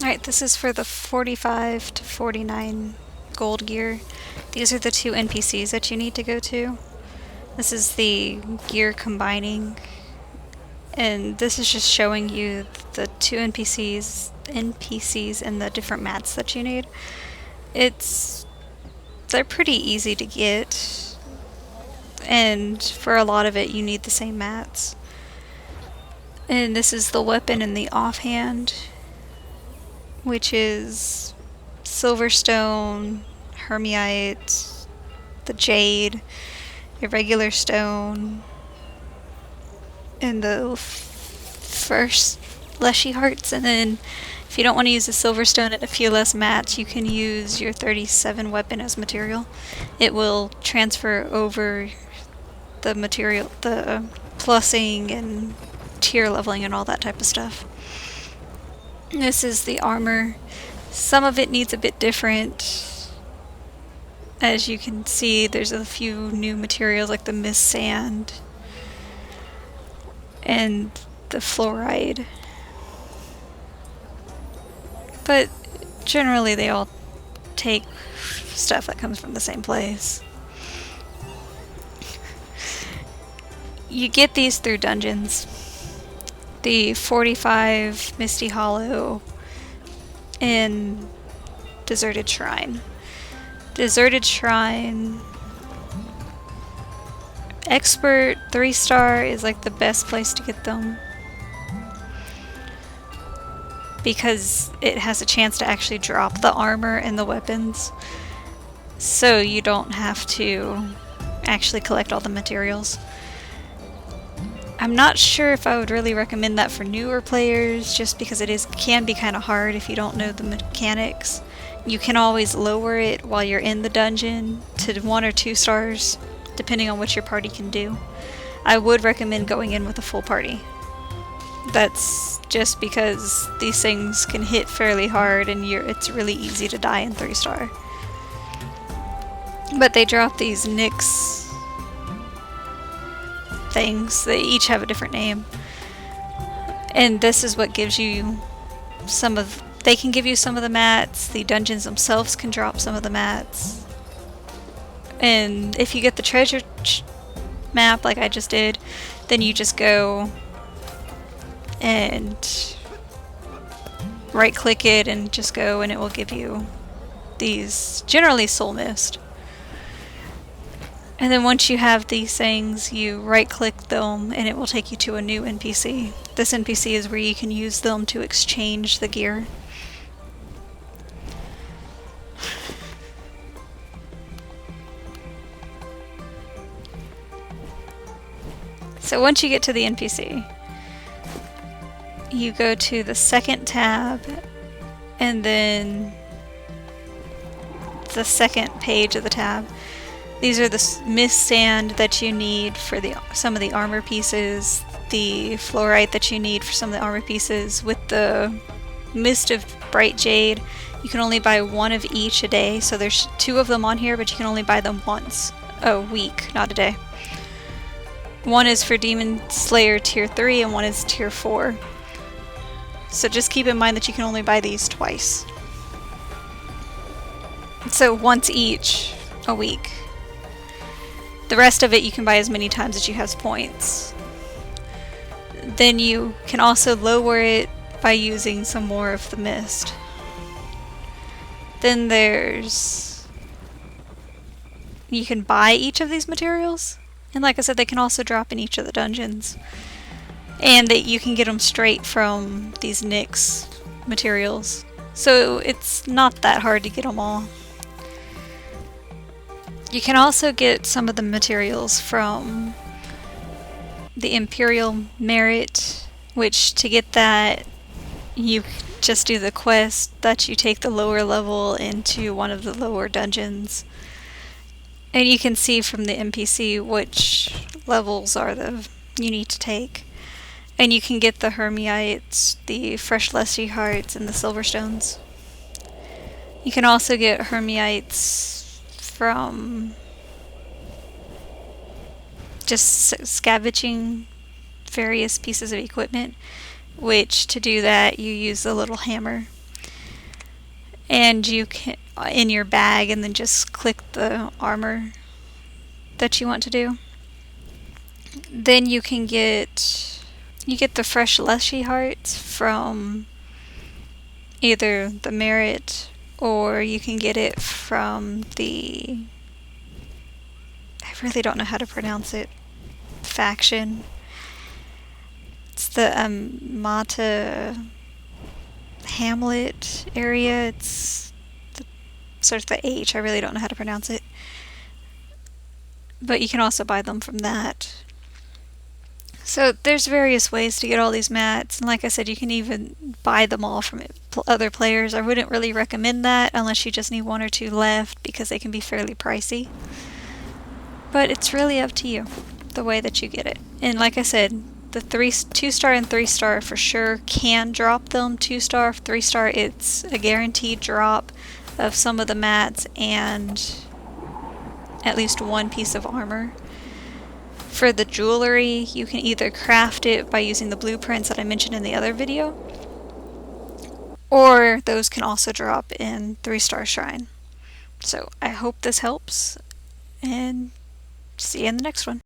Alright, this is for the 45 to 49 gold gear. These are the two NPCs that you need to go to. This is the gear combining, and this is just showing you the two NPCs and the different mats that you need. They're pretty easy to get, and for a lot of it you need the same mats. And this is the weapon in the offhand, which is Silverstone, Hermite, the Jade, Irregular Stone, and the first Leshy Hearts. And then if you don't want to use the Silverstone and a few less mats, you can use your 37 weapon as material. It will transfer over the material, the plussing and tier leveling and all that type of stuff. This is the armor. Some of it needs a bit different. As you can see, there's a few new materials like the Mist Sand and the Fluoride. But generally they all take stuff that comes from the same place. You get these through dungeons. The 45 Misty Hollow and Deserted Shrine. Deserted Shrine, Expert 3-star is like the best place to get them, because it has a chance to actually drop the armor and the weapons, so you don't have to actually collect all the materials. I'm not sure if I would really recommend that for newer players, just because it can be kind of hard if you don't know the mechanics. You can always lower it while you're in the dungeon to 1 or 2 stars, depending on what your party can do. I would recommend going in with a full party. That's just because these things can hit fairly hard and it's really easy to die in 3-star. But they drop these Nyx things. They each have a different name. And this is what gives you they can give you some of the mats. The dungeons themselves can drop some of the mats. And if you get the treasure map like I just did, then you just go and right click it and just go, and it will give you these, generally Soul Mist. And then once you have these things, you right click them and it will take you to a new NPC. This NPC is where you can use them to exchange the gear. So once you get to the NPC, you go to the second tab and then the second page of the tab. These are the Mist Sand that you need for some of the armor pieces, the Fluorite that you need for some of the armor pieces. With the Mist of Bright Jade, you can only buy 1 of each a day, so there's 2 of them on here, but you can only buy them once a week, not a day. 1 is for Demon Slayer tier 3 and 1 is tier 4. So just keep in mind that you can only buy these twice. So once each a week. The rest of it you can buy as many times as you have points. Then you can also lower it by using some more of the mist. Then you can buy each of these materials. And like I said, they can also drop in each of the dungeons. And that you can get them straight from these Nyx materials. So it's not that hard to get them all. You can also get some of the materials from the Imperial Merit, which to get that, you just do the quest that you take the lower level into one of the lower dungeons. And you can see from the NPC which levels you need to take. And you can get the Hermites, the Fresh Leshy Hearts, and the Silverstones. You can also get Hermites from just scavenging various pieces of equipment, which to do that you use the little hammer. and you can in your bag, and then just click the armor that you want to do. Then you get the fresh Leshy hearts from either the Merit, or you can get it from the, I really don't know how to pronounce it, faction. It's the Mata Hamlet area. It's starts with the H. I really don't know how to pronounce it. But you can also buy them from that. So there's various ways to get all these mats, and like I said, you can even buy them all from other players. I wouldn't really recommend that unless you just need one or two left, because they can be fairly pricey. But it's really up to you, the way that you get it. And like I said, the 2-star and 3-star for sure can drop them. 2-star, 3-star, it's a guaranteed drop of some of the mats and at least one piece of armor. For the jewelry, you can either craft it by using the blueprints that I mentioned in the other video, or those can also drop in 3-star shrine. So I hope this helps, and see you in the next one.